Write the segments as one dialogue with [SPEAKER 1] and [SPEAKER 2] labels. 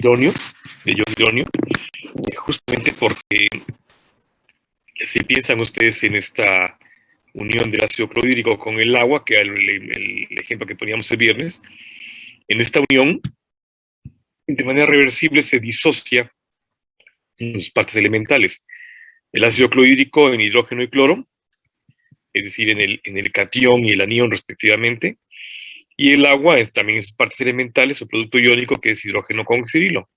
[SPEAKER 1] hidróneo, de ion hidróneo, justamente porque si piensan ustedes en esta unión del ácido clorhídrico con el agua, que era el ejemplo que poníamos el viernes, en esta unión, de manera reversible se disocia las partes elementales. El ácido clorhídrico en hidrógeno y cloro, es decir, en el catión y el anión respectivamente, y el agua es también en sus partes elementales, su producto iónico, que es hidrógeno con oxidrilo,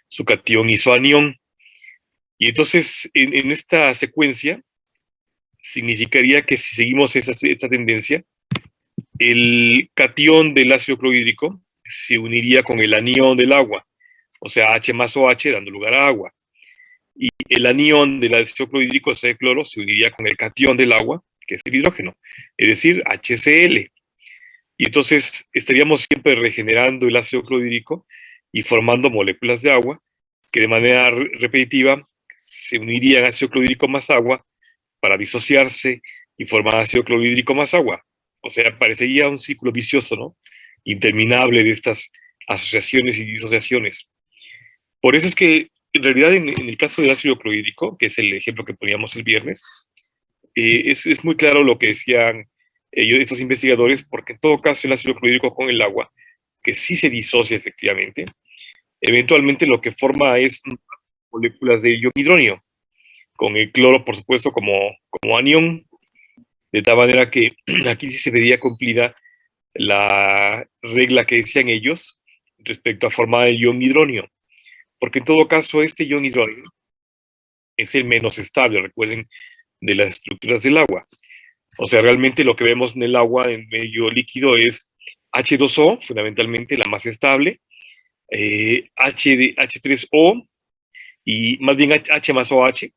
[SPEAKER 1] su catión isoanión. Y entonces, en esta secuencia, significaría que si seguimos esta tendencia, el catión del ácido clorhídrico se uniría con el anión del agua, o sea, H más OH dando lugar a agua. Y el anión del ácido clorhídrico, o sea, el cloro, se uniría con el catión del agua, que es el hidrógeno, es decir, HCl. Y entonces estaríamos siempre regenerando el ácido clorhídrico y formando moléculas de agua que de manera repetitiva se unirían ácido clorhídrico más agua para disociarse y formar ácido clorhídrico más agua. O sea, parecería un ciclo vicioso, ¿no? Interminable de estas asociaciones y disociaciones. Por eso es que, en realidad, en el caso del ácido clorhídrico, que es el ejemplo que poníamos el viernes, es muy claro lo que decían estos investigadores, porque en todo caso el ácido clorhídrico con el agua, que sí se disocia efectivamente, eventualmente lo que forma es moléculas de ion hidróneo, con el cloro, por supuesto, como anión, de tal manera que aquí sí se vería cumplida la regla que decían ellos respecto a formar el ion hidróneo, porque en todo caso este ion hidróneo es el menos estable, recuerden, de las estructuras del agua. O sea, realmente lo que vemos en el agua, en medio líquido, es H2O, fundamentalmente la más estable, H3O, y más bien H más OH,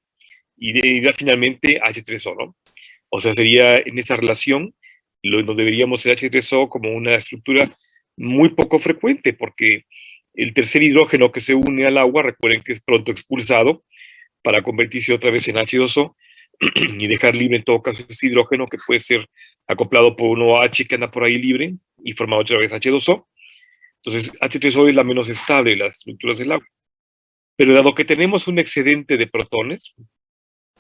[SPEAKER 1] y finalmente H3O, ¿no? O sea, sería en esa relación donde veríamos el H3O como una estructura muy poco frecuente, porque el tercer hidrógeno que se une al agua, recuerden que es pronto expulsado para convertirse otra vez en H2O y dejar libre en todo caso ese hidrógeno que puede ser acoplado por un OH que anda por ahí libre y forma otra vez H2O. Entonces, H3O es la menos estable de las estructuras del agua. Pero dado que tenemos un excedente de protones,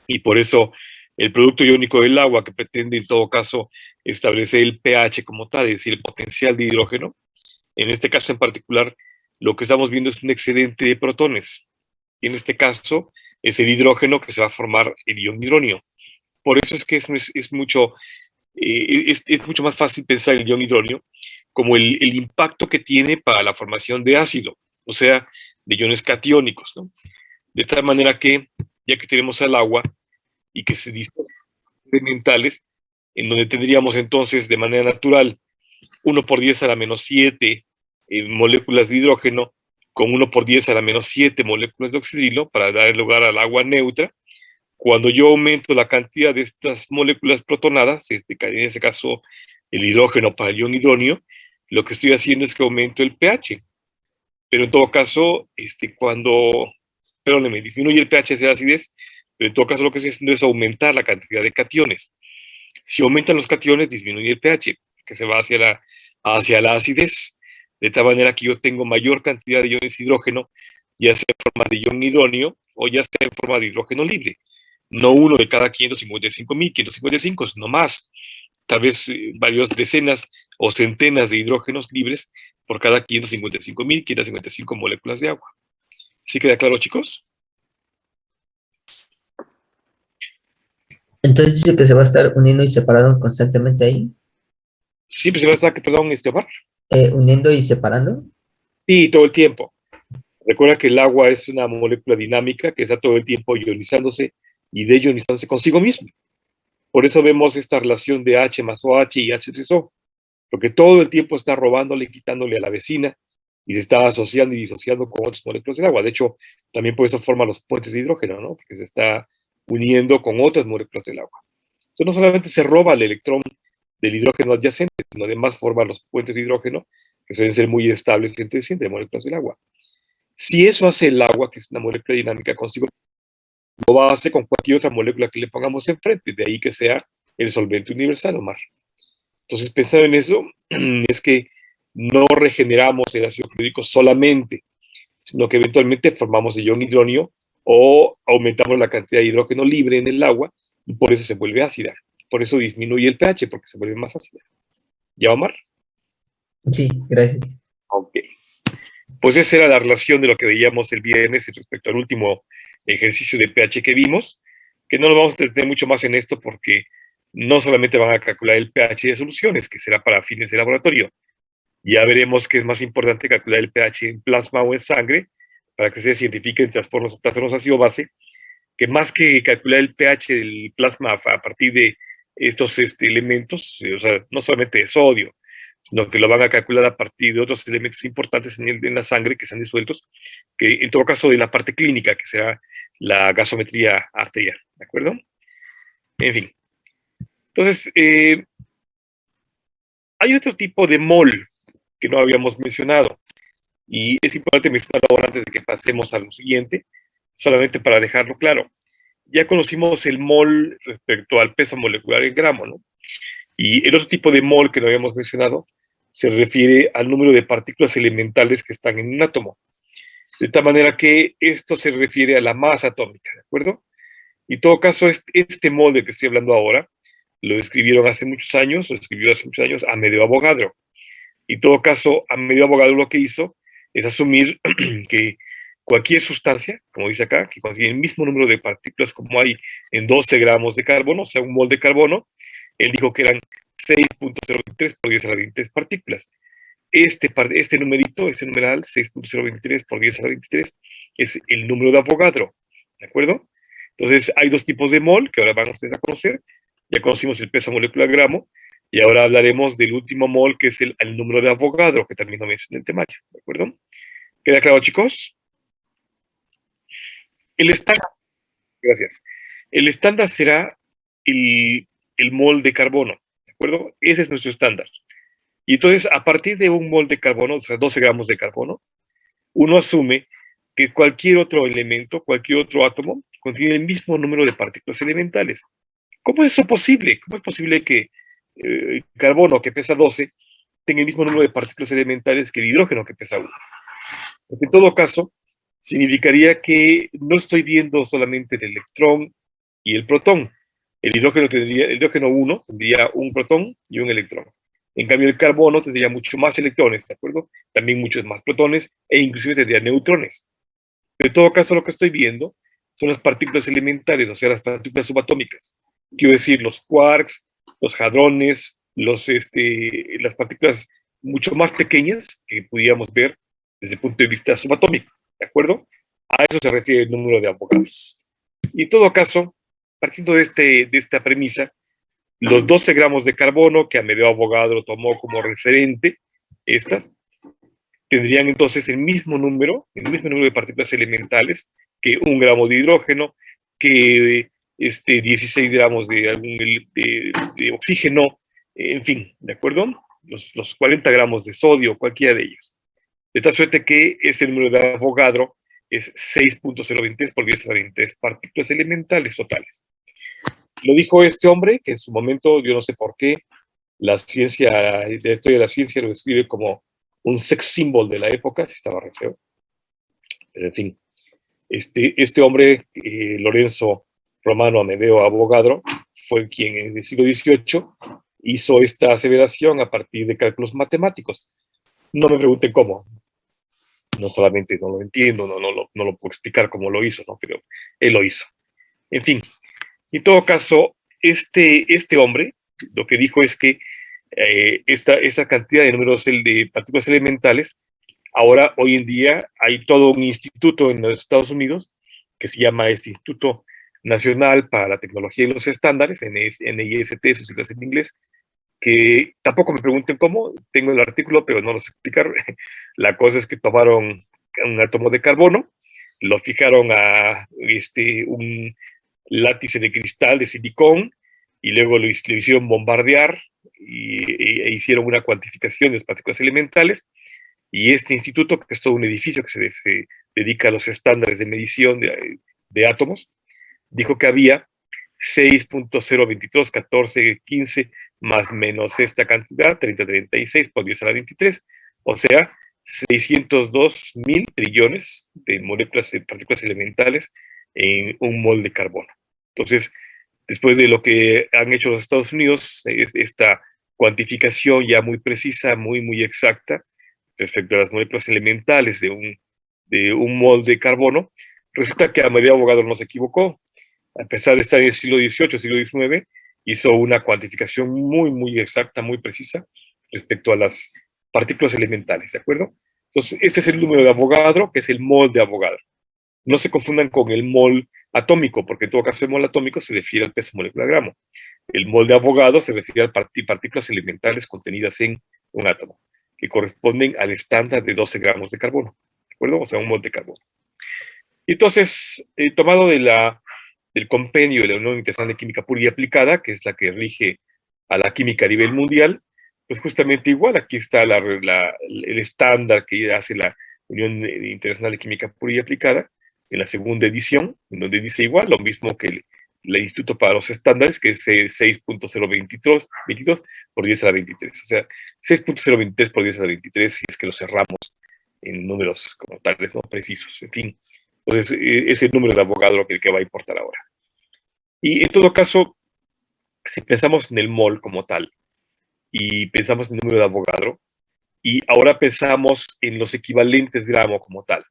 [SPEAKER 1] y por eso el producto iónico del agua, que pretende en todo caso establecer el pH como tal, es decir, el potencial de hidrógeno, en este caso en particular, lo que estamos viendo es un excedente de protones. Y en este caso es el hidrógeno que se va a formar el ion hidróneo. Por eso es que es mucho más fácil pensar el ion hidróneo como el impacto que tiene para la formación de ácido, o sea, de iones catiónicos, ¿no? De tal manera que, ya que tenemos al agua y que se disponen elementales, en donde tendríamos entonces de manera natural 1 por 10 a la menos 7 moléculas de hidrógeno con 1 por 10 a la menos 7 moléculas de oxidrilo para dar lugar al agua neutra. Cuando yo aumento la cantidad de estas moléculas protonadas, en este caso el hidrógeno para el ion hidróneo, lo que estoy haciendo es que aumento el pH. Pero en todo caso, me disminuye el pH de acidez, pero en todo caso lo que estoy haciendo es aumentar la cantidad de cationes. Si aumentan los cationes, disminuye el pH, que se va hacia la acidez, de tal manera que yo tengo mayor cantidad de iones hidrógeno, ya sea en forma de ion hidróneo o ya sea en forma de hidrógeno libre. No uno de cada 555.555, sino más. Tal vez varias decenas o centenas de hidrógenos libres por cada 555.555 moléculas de agua. ¿Sí queda claro, chicos?
[SPEAKER 2] Entonces dice que se va a estar uniendo y separando constantemente ahí.
[SPEAKER 1] Siempre se va a estar, perdón, Omar.
[SPEAKER 2] Uniendo y separando.
[SPEAKER 1] Sí, todo el tiempo. Recuerda que el agua es una molécula dinámica que está todo el tiempo ionizándose y deiyonizándose consigo mismo. Por eso vemos esta relación de H más OH y H3O, porque todo el tiempo está robándole y quitándole a la vecina y se está asociando y disociando con otras moléculas del agua. De hecho, también por eso forma los puentes de hidrógeno, ¿no? Porque se está uniendo con otras moléculas del agua. Entonces, no solamente se roba el electrón del hidrógeno adyacente, sino además forma los puentes de hidrógeno, que suelen ser muy estables entre moléculas del agua. Si eso hace el agua, que es una molécula dinámica consigo, lo va a hacer con cualquier otra molécula que le pongamos enfrente, de ahí que sea el solvente universal, Omar. Entonces, pensar en eso es que no regeneramos el ácido clorhídrico solamente, sino que eventualmente formamos el ion hidronio o aumentamos la cantidad de hidrógeno libre en el agua y por eso se vuelve ácida. Por eso disminuye el pH, porque se vuelve más ácida. ¿Ya, Omar?
[SPEAKER 2] Sí, gracias.
[SPEAKER 1] Ok. Pues esa era la relación de lo que veíamos el viernes respecto al último ejercicio de pH que vimos, que no nos vamos a detener mucho más en esto porque no solamente van a calcular el pH de soluciones, que será para fines de laboratorio. Ya veremos que es más importante calcular el pH en plasma o en sangre para que ustedes identifiquen trastornos ácido-base, que más que calcular el pH del plasma a partir de estos elementos, o sea, no solamente de sodio, sino que lo van a calcular a partir de otros elementos importantes en la sangre que están disueltos, que en todo caso de la parte clínica, que será la gasometría arterial, ¿de acuerdo? En fin. Entonces, hay otro tipo de mol que no habíamos mencionado, y es importante mencionarlo ahora antes de que pasemos a lo siguiente, solamente para dejarlo claro. Ya conocimos el mol respecto al peso molecular en gramo, ¿no? Y el otro tipo de mol que no habíamos mencionado se refiere al número de partículas elementales que están en un átomo. De tal manera que esto se refiere a la masa atómica, ¿de acuerdo? Y en todo caso, este mol del que estoy hablando ahora, lo escribieron hace muchos años, lo escribió hace muchos años Amedeo Avogadro. Y en todo caso, Amedeo Avogadro lo que hizo es asumir que cualquier sustancia, como dice acá, que contiene el mismo número de partículas como hay en 12 gramos de carbono, o sea, un mol de carbono, él dijo que eran 6.023 por 10 a la 23 partículas. Este numerito, este numeral, 6.023 por 10 a la 23, es el número de Avogadro, ¿de acuerdo? Entonces, hay dos tipos de mol que ahora van ustedes a conocer. Ya conocimos el peso molecular gramo, y ahora hablaremos del último mol, que es el número de Avogadro, que también lo mencioné en el temario, ¿de acuerdo? ¿Queda claro, chicos? El estándar, gracias. El estándar será el, el mol de carbono, ¿de acuerdo? Ese es nuestro estándar. Y entonces, a partir de un mol de carbono, o sea, 12 gramos de carbono, uno asume que cualquier otro elemento, cualquier otro átomo, contiene el mismo número de partículas elementales. ¿Cómo es eso posible? ¿Cómo es posible que el carbono, que pesa 12, tenga el mismo número de partículas elementales que el hidrógeno, que pesa 1? Porque en todo caso, significaría que no estoy viendo solamente el electrón y el protón. El hidrógeno 1 tendría un protón y un electrón. En cambio, el carbono tendría mucho más electrones, ¿de acuerdo? También muchos más protones e inclusive tendría neutrones. Pero en todo caso, lo que estoy viendo son las partículas elementales, o sea, las partículas subatómicas. Quiero decir, los quarks, los hadrones, las partículas mucho más pequeñas que pudiéramos ver desde el punto de vista subatómico, ¿de acuerdo? A eso se refiere el número de Avogadros. Y en todo caso, partiendo de esta premisa, los 12 gramos de carbono que Amedeo Avogadro tomó como referente, estas, tendrían entonces el mismo número de partículas elementales que un gramo de hidrógeno, que 16 gramos de oxígeno, en fin, ¿de acuerdo? Los 40 gramos de sodio, cualquiera de ellos. De tal suerte que ese número de Avogadro es 6.023 por 10 a la 23 partículas elementales totales. Lo dijo este hombre, que en su momento, yo no sé por qué, la historia de la ciencia lo describe como un sex symbol de la época, si estaba re feo. Pero en fin, este hombre, Lorenzo Romano Amedeo Avogadro, fue quien en el siglo XVIII hizo esta aseveración a partir de cálculos matemáticos. No me pregunten cómo, no solamente no lo entiendo, no lo puedo explicar cómo lo hizo, ¿no? Pero él lo hizo. En fin, en todo caso, este hombre lo que dijo es que esa cantidad de números de partículas elementales, ahora, hoy en día, hay todo un instituto en los Estados Unidos que se llama Instituto Nacional para la Tecnología y los Estándares, NIST, sus siglas en inglés, que tampoco me pregunten cómo, tengo el artículo, pero no lo sé explicar. La cosa es que tomaron un átomo de carbono, lo fijaron a un látice de cristal de silicón y luego lo hicieron bombardear e hicieron una cuantificación de las partículas elementales. Y este instituto, que es todo un edificio que se dedica a los estándares de medición de átomos, dijo que había 6.022, 14, 15 más menos esta cantidad, 30, 36 por 10 a la 23, o sea, 602.000 trillones de moléculas de partículas elementales en un mol de carbono. Entonces, después de lo que han hecho los Estados Unidos, esta cuantificación ya muy precisa, muy exacta, respecto a las moléculas elementales de un mol de carbono, resulta que Amadeo Avogadro no se equivocó. A pesar de estar en el siglo XVIII, siglo XIX, hizo una cuantificación muy exacta, muy precisa respecto a las partículas elementales, ¿de acuerdo? Entonces, este es el número de Avogadro, que es el mol de Avogadro. No se confundan con el mol atómico, porque en todo caso el mol atómico se refiere al peso molecular gramo. El mol de Avogadro se refiere a partículas elementales contenidas en un átomo, que corresponden al estándar de 12 gramos de carbono, ¿de acuerdo? O sea, un mol de carbono. Y entonces, tomado del compendio de la Unión Internacional de Química Pura y Aplicada, que es la que rige a la química a nivel mundial, pues justamente igual, aquí está el estándar que hace la Unión Internacional de Química Pura y Aplicada, en la segunda edición, en donde dice igual, lo mismo que el Instituto para los Estándares, que es 6.022 por 10 a la 23. O sea, 6.023 por 10 a la 23, si es que lo cerramos en números como tales, no precisos, en fin. Entonces, es el número de Avogadro que va a importar ahora. Y en todo caso, si pensamos en el mol como tal, y pensamos en el número de Avogadro, y ahora pensamos en los equivalentes gramo como tal.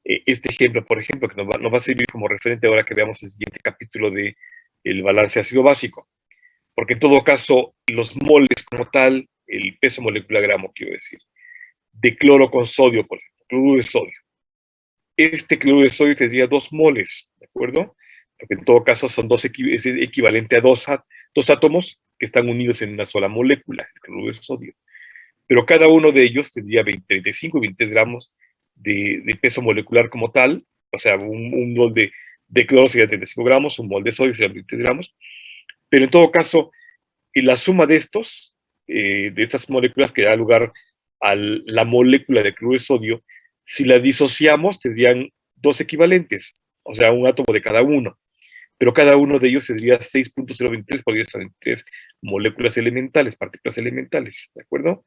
[SPEAKER 1] Este ejemplo, por ejemplo, que nos va a servir como referente ahora que veamos el siguiente capítulo de el balance ácido básico. Porque en todo caso, los moles como tal, el peso molecular gramo, quiero decir, de cloro con sodio, por ejemplo, cloruro de sodio. Este cloruro de sodio tendría 2 moles, ¿de acuerdo? Porque en todo caso son es equivalente a dos átomos que están unidos en una sola molécula, el cloruro de sodio. Pero cada uno de ellos tendría 35 y 23 gramos de peso molecular como tal, o sea, un mol de cloro sería 35 gramos, un mol de sodio sería 23 gramos, pero en todo caso, la suma de estas moléculas que da lugar a la molécula de cloruro de sodio, si la disociamos tendrían 2 equivalentes, o sea, un átomo de cada uno, pero cada uno de ellos tendría 6.023 por 10 a la 23 moléculas elementales, partículas elementales, ¿de acuerdo?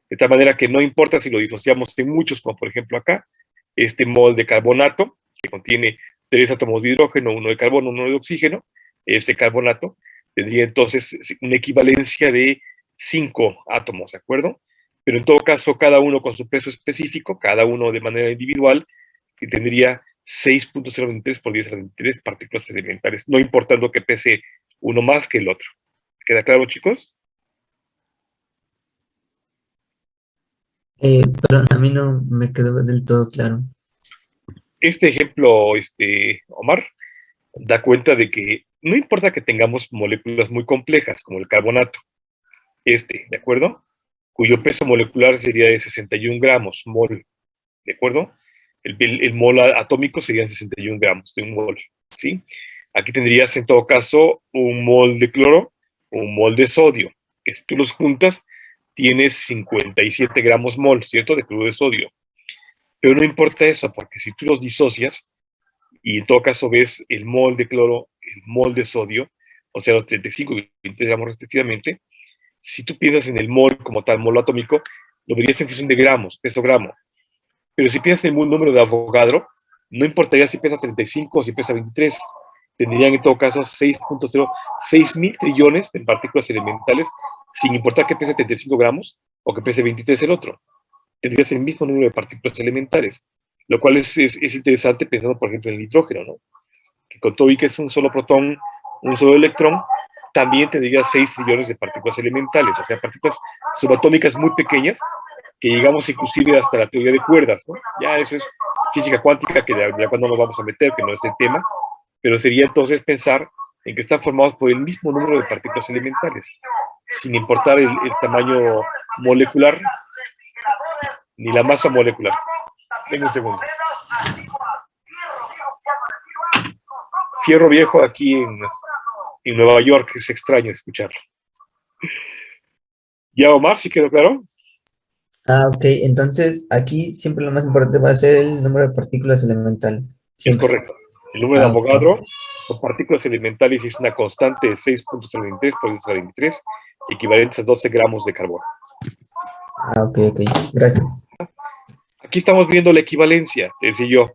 [SPEAKER 1] De tal manera que no importa si lo disociamos en muchos, como por ejemplo acá, este mol de carbonato, que contiene 3 átomos de hidrógeno, 1 de carbono, 1 de oxígeno, este carbonato tendría entonces una equivalencia de 5 átomos, ¿de acuerdo? Pero en todo caso, cada uno con su peso específico, cada uno de manera individual, que tendría 6.023 por 10 a la 23 partículas elementales, no importando que pese uno más que el otro. ¿Queda claro, chicos?
[SPEAKER 2] Perdón, a mí no me quedó del todo claro.
[SPEAKER 1] Este ejemplo, Omar, da cuenta de que no importa que tengamos moléculas muy complejas, como el carbonato, ¿de acuerdo? Cuyo peso molecular sería de 61 gramos, mol, ¿de acuerdo? El mol atómico serían 61 gramos de un mol, ¿sí? Aquí tendrías en todo caso un mol de cloro, un mol de sodio, que si tú los juntas, tienes 57 gramos mol, ¿cierto? De cloruro de sodio. Pero no importa eso, porque si tú los disocias, y en todo caso ves el mol de cloro, el mol de sodio, o sea, los 35 y 20 gramos respectivamente, si tú piensas en el mol como tal, mol atómico, lo verías en función de gramos, peso gramo. Pero si piensas en un número de Avogadro, no importaría si pesa 35 o si pesa 23, tendrían en todo caso 6.06 mil trillones de partículas elementales, sin importar que pese 35 gramos o que pese 23 el otro. Tendrías el mismo número de partículas elementales, lo cual es interesante pensando, por ejemplo, en el hidrógeno, ¿no? Que con todo y que es un solo protón, un solo electrón, también tendría 6 trillones de partículas elementales, o sea, partículas subatómicas muy pequeñas, que llegamos inclusive hasta la teoría de cuerdas, ¿no? Ya eso es física cuántica, que de la cual no nos vamos a meter, que no es el tema, pero sería entonces pensar en que están formados por el mismo número de partículas elementales, sin importar el tamaño molecular ni la masa molecular. Venga un segundo. Fierro viejo aquí en Nueva York, es extraño escucharlo. ¿Ya, Omar, sí quedó claro?
[SPEAKER 2] Ok, entonces aquí siempre lo más importante va a ser el número de partículas elementales.
[SPEAKER 1] Es
[SPEAKER 2] Siempre.
[SPEAKER 1] correcto. El número de
[SPEAKER 2] Ok.
[SPEAKER 1] Avogadro por partículas elementales es una constante de 6.33 por 10 a la 23, equivalentes a 12 gramos de carbono.
[SPEAKER 2] Ok, gracias.
[SPEAKER 1] Aquí estamos viendo la equivalencia, es decir, yo,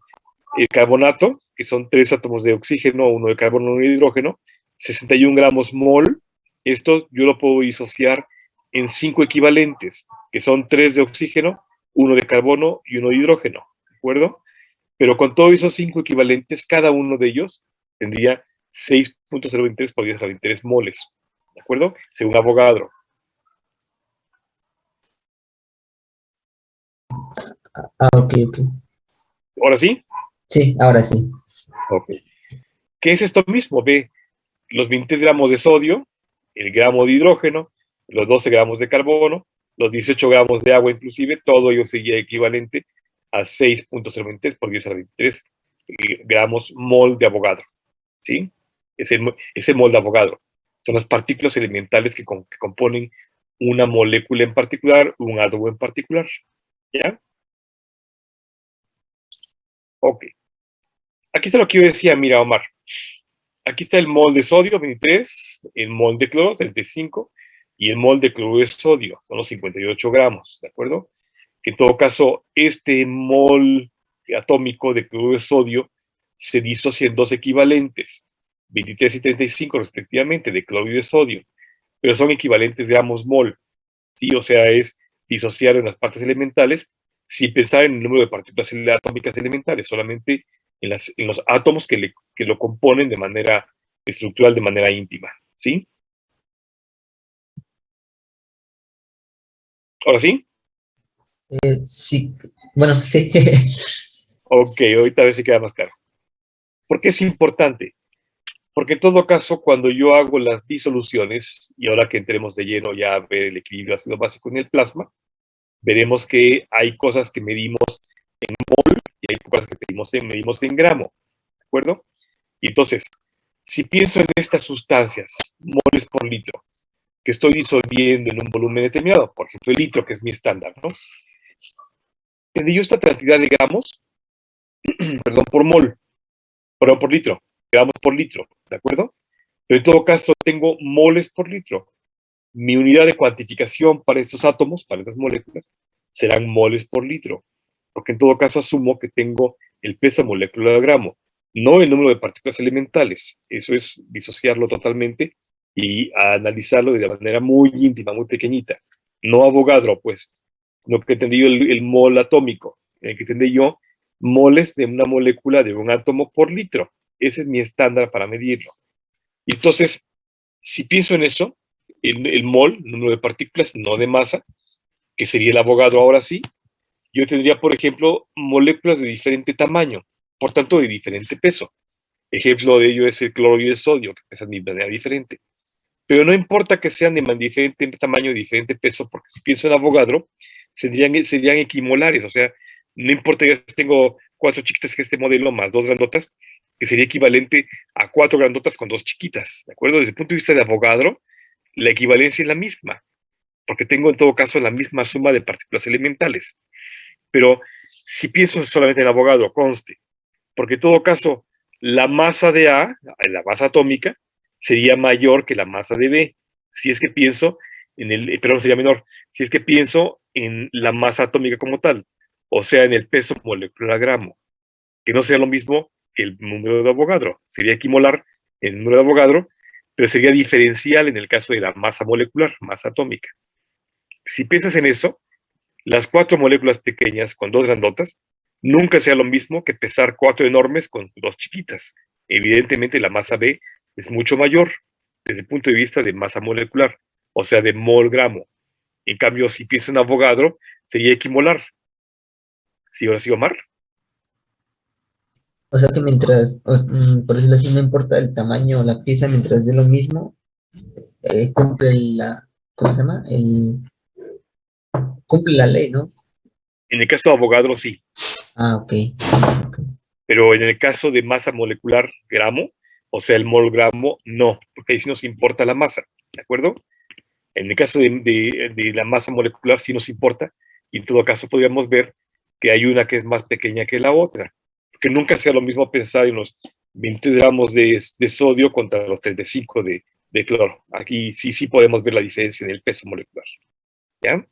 [SPEAKER 1] el carbonato, que son 3 átomos de oxígeno, 1 de carbono, 1 de hidrógeno, 61 gramos mol, esto yo lo puedo disociar en 5 equivalentes, que son 3 de oxígeno, 1 de carbono y 1 de hidrógeno, ¿de acuerdo? Pero con todos esos 5 equivalentes, cada uno de ellos tendría 6.023 por 10 a la 23 moles, ¿de acuerdo? Según Avogadro.
[SPEAKER 2] Ok, ok.
[SPEAKER 1] ¿Ahora sí?
[SPEAKER 2] Sí, ahora sí.
[SPEAKER 1] Ok. ¿Qué es esto mismo? Ve los 23 gramos de sodio, el gramo de hidrógeno, los 12 gramos de carbono, los 18 gramos de agua inclusive, todo ello sería equivalente a 6.03 por 10 a la 23 gramos mol de Avogadro, ¿sí? Ese mol de Avogadro. Son las partículas elementales que componen una molécula en particular, un átomo en particular, ¿ya? Ok. Aquí está lo que yo decía, mira, Omar. Aquí está el mol de sodio, 23, el mol de cloro, 35, y el mol de cloruro de sodio, son los 58 gramos, ¿de acuerdo? Que en todo caso, este mol atómico de cloruro de sodio se disocia en dos equivalentes, 23 y 35 respectivamente, de cloruro de sodio, pero son equivalentes gramos mol, ¿sí? O sea, es disociar en las partes elementales sin pensar en el número de partículas atómicas elementales, solamente en los átomos que lo componen de manera estructural, de manera íntima, ¿sí? ¿Ahora sí?
[SPEAKER 2] Sí, bueno, sí.
[SPEAKER 1] Ok, ahorita a ver si queda más claro. ¿Por qué es importante? Porque en todo caso, cuando yo hago las disoluciones, y ahora que entremos de lleno ya a ver el equilibrio ácido básico en el plasma, veremos que hay cosas que medimos y hay cosas que medimos en gramo, ¿de acuerdo? Y entonces, si pienso en estas sustancias, moles por litro, que estoy disolviendo en un volumen determinado, por ejemplo, el litro, que es mi estándar, ¿no? Tendré yo esta cantidad de gramos, perdón, por mol, perdón, por litro, gramos por litro, ¿de acuerdo? Pero en todo caso, tengo moles por litro. Mi unidad de cuantificación para estos átomos, para estas moléculas, serán moles por litro, porque en todo caso asumo que tengo el peso molecular de gramo, no el número de partículas elementales. Eso es disociarlo totalmente y analizarlo de manera muy íntima, muy pequeñita. No Avogadro, pues, no que tendría el mol atómico, en el que tendré yo moles de una molécula de un átomo por litro. Ese es mi estándar para medirlo. Y entonces, si pienso en eso, el mol, número de partículas, no de masa, que sería el Avogadro ahora sí, yo tendría, por ejemplo, moléculas de diferente tamaño, por tanto, de diferente peso. Ejemplo de ello es el cloro y el sodio, que pesan de manera diferente. Pero no importa que sean de diferente tamaño y diferente peso, porque si pienso en Avogadro, serían equimolares, o sea, no importa que tengo 4 chiquitas que este modelo más 2 grandotas, que sería equivalente a 4 grandotas con 2 chiquitas, ¿de acuerdo? Desde el punto de vista de Avogadro, la equivalencia es la misma, porque tengo en todo caso la misma suma de partículas elementales. Pero si pienso solamente en Avogadro, conste, porque en todo caso la masa de A, la masa atómica, sería mayor que la masa de B. Si es que pienso en perdón, sería menor, si es que pienso en la masa atómica como tal, o sea, en el peso molecular a gramo, que no sea lo mismo que el número de Avogadro. Sería equimolar el número de Avogadro, pero sería diferencial en el caso de la masa molecular, masa atómica. Si piensas en eso, las 4 moléculas pequeñas con 2 grandotas nunca sea lo mismo que pesar 4 enormes con 2 chiquitas. Evidentemente la masa B es mucho mayor desde el punto de vista de masa molecular, o sea, de mol gramo. En cambio, si pienso en Avogadro, sería equimolar. ¿Sí, ahora sí, Omar?
[SPEAKER 2] O sea que mientras, por decirlo así, no importa el tamaño o la pieza, mientras de lo mismo, cumple ¿cómo se llama? Cumple la ley, ¿no?
[SPEAKER 1] En el caso de Avogadro, sí.
[SPEAKER 2] Ah, ok.
[SPEAKER 1] Pero en el caso de masa molecular gramo, o sea, el mol gramo, no, porque ahí sí nos importa la masa, ¿de acuerdo? En el caso de la masa molecular sí nos importa, y en todo caso podríamos ver que hay una que es más pequeña que la otra, porque nunca sea lo mismo pensar en los 20 gramos de sodio contra los 35 de cloro. Aquí sí podemos ver la diferencia en el peso molecular, ¿ya?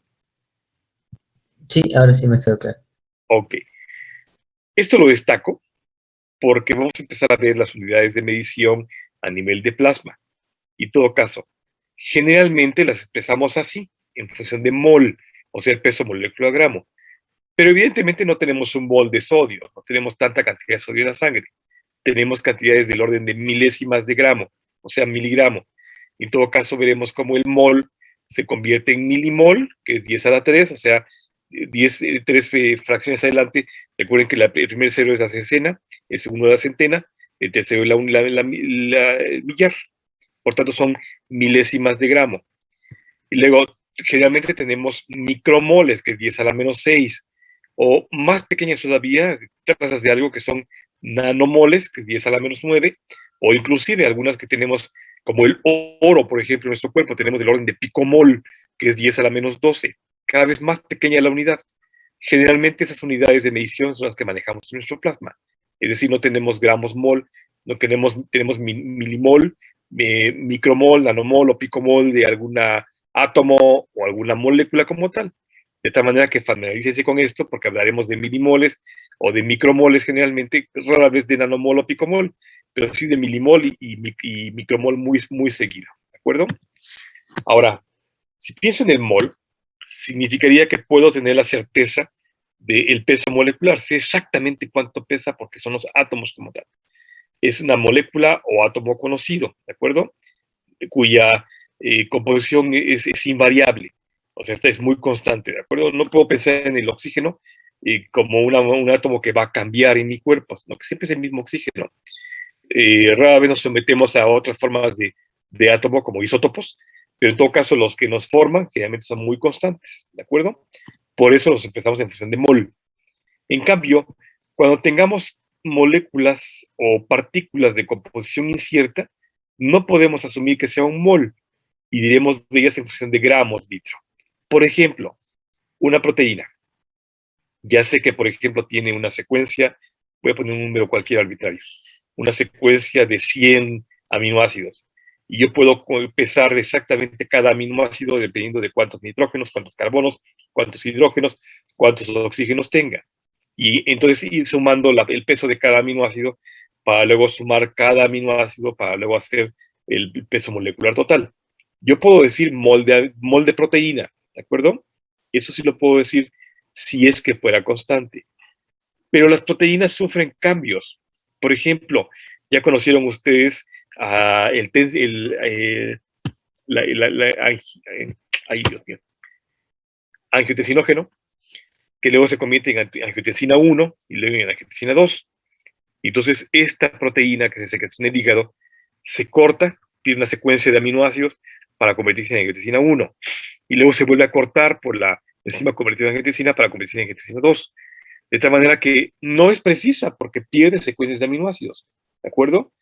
[SPEAKER 2] Sí, ahora sí me quedó claro.
[SPEAKER 1] Ok. Esto lo destaco porque vamos a empezar a ver las unidades de medición a nivel de plasma. Y en todo caso, generalmente las expresamos así, en función de mol, o sea, el peso molecular gramo. Pero evidentemente no tenemos un mol de sodio, no tenemos tanta cantidad de sodio en la sangre. Tenemos cantidades del orden de milésimas de gramo, o sea, miligramo. En todo caso, veremos cómo el mol se convierte en milimol, que es 10 a la 3, o sea, 10, 3 fracciones adelante. Recuerden que el primer cero es la centena, el segundo la centena, el tercero es el millar. Por tanto, son milésimas de gramo. Y luego, generalmente tenemos micromoles, que es 10 a la menos 6, o más pequeñas todavía, trazas de algo que son nanomoles, que es 10 a la menos 9, o inclusive algunas que tenemos, como el oro, por ejemplo, en nuestro cuerpo, tenemos el orden de picomol, que es 10 a la menos 12, cada vez más pequeña la unidad. Generalmente esas unidades de medición son las que manejamos en nuestro plasma. Es decir, no tenemos gramos mol, no tenemos milimol, micromol, nanomol o picomol de alguna átomo o alguna molécula como tal. De tal manera que familiarícense con esto porque hablaremos de milimoles o de micromoles generalmente, rara vez de nanomol o picomol, pero sí de milimol y micromol muy, muy seguido. ¿De acuerdo? Ahora, si pienso en el mol, significaría que puedo tener la certeza del peso molecular. Sé exactamente cuánto pesa porque son los átomos como tal. Es una molécula o átomo conocido, ¿de acuerdo? Cuya composición es invariable. O sea, esta es muy constante, ¿de acuerdo? No puedo pensar en el oxígeno como un átomo que va a cambiar en mi cuerpo, sino que siempre es el mismo oxígeno. Rara vez nos sometemos a otras formas de átomo como isótopos, pero en todo caso los que nos forman generalmente son muy constantes, ¿de acuerdo? Por eso los empezamos en función de mol. En cambio, cuando tengamos moléculas o partículas de composición incierta, no podemos asumir que sea un mol y diremos de ellas en función de gramos litro. Por ejemplo, una proteína. Ya sé que, por ejemplo, tiene una secuencia, voy a poner un número cualquier arbitrario, una secuencia de 100 aminoácidos. Y yo puedo pesar exactamente cada aminoácido dependiendo de cuántos nitrógenos, cuántos carbonos, cuántos hidrógenos, cuántos oxígenos tenga. Y entonces ir sumando el peso de cada aminoácido para luego sumar cada aminoácido para luego hacer el peso molecular total. Yo puedo decir mol de proteína, ¿de acuerdo? Eso sí lo puedo decir si es que fuera constante. Pero las proteínas sufren cambios. Por ejemplo, ya conocieron ustedes ay, Dios mío, angiotensinógeno, que luego se convierte en angiotensina 1 y luego en angiotensina 2. Entonces, esta proteína que se secreta en el hígado se corta, tiene una secuencia de aminoácidos para convertirse en angiotensina 1. Y luego se vuelve a cortar por la enzima convertida en angiotensina para convertirse en angiotensina 2. De tal manera que no es precisa porque pierde secuencias de aminoácidos. ¿De acuerdo?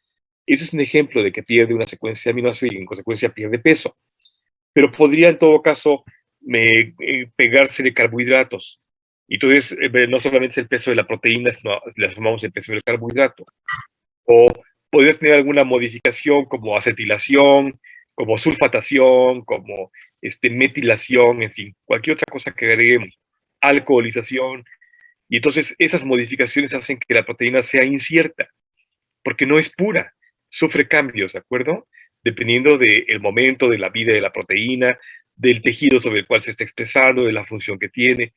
[SPEAKER 1] Ese es un ejemplo de que pierde una secuencia de aminoácidos y en consecuencia pierde peso. Pero podría en todo caso pegarse de carbohidratos. Entonces, no solamente es el peso de la proteína, sino le sumamos el peso del carbohidrato. O podría tener alguna modificación como acetilación, como sulfatación, como metilación, en fin, cualquier otra cosa que agreguemos, alcoholización. Y entonces esas modificaciones hacen que la proteína sea incierta, porque no es pura, sufre cambios, ¿de acuerdo? Dependiendo del momento, de la vida de la proteína, del tejido sobre el cual se está expresando, de la función que tiene.